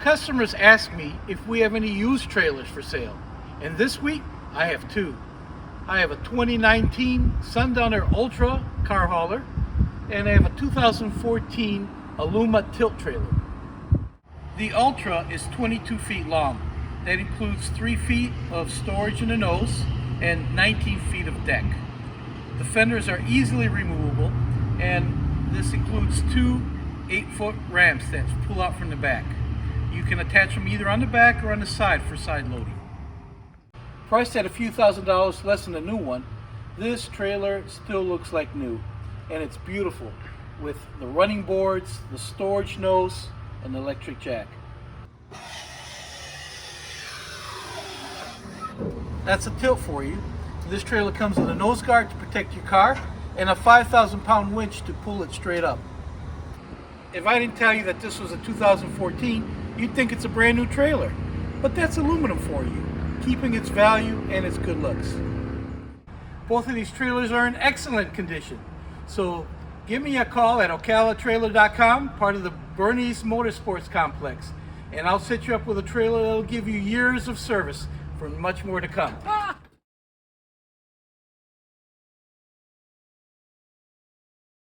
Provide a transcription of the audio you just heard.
Customers ask me if we have any used trailers for sale, and this week I have two. I have a 2019 Sundowner Ultra car hauler, and I have a 2014 Aluma Tilt trailer. The Ultra is 22 feet long. That includes 3 feet of storage in the nose and 19 feet of deck. The fenders are easily removable, and this includes two 8-foot ramps that pull out from the back. You can attach them either on the back or on the side for side loading. Priced at a few $1,000s less than a new one, this trailer still looks like new, and it's beautiful with the running boards, the storage nose, and the electric jack. That's a tilt for you. This trailer comes with a nose guard to protect your car and a 5,000-pound winch to pull it straight up. If I didn't tell you that this was a 2014, you'd think it's a brand new trailer. But that's aluminum for you, keeping its value and its good looks. Both of these trailers are in excellent condition. So give me a call at ocalatrailer.com, part of the Burnyzz Motorsports Complex, and I'll set you up with a trailer that'll give you years of service for much more to come.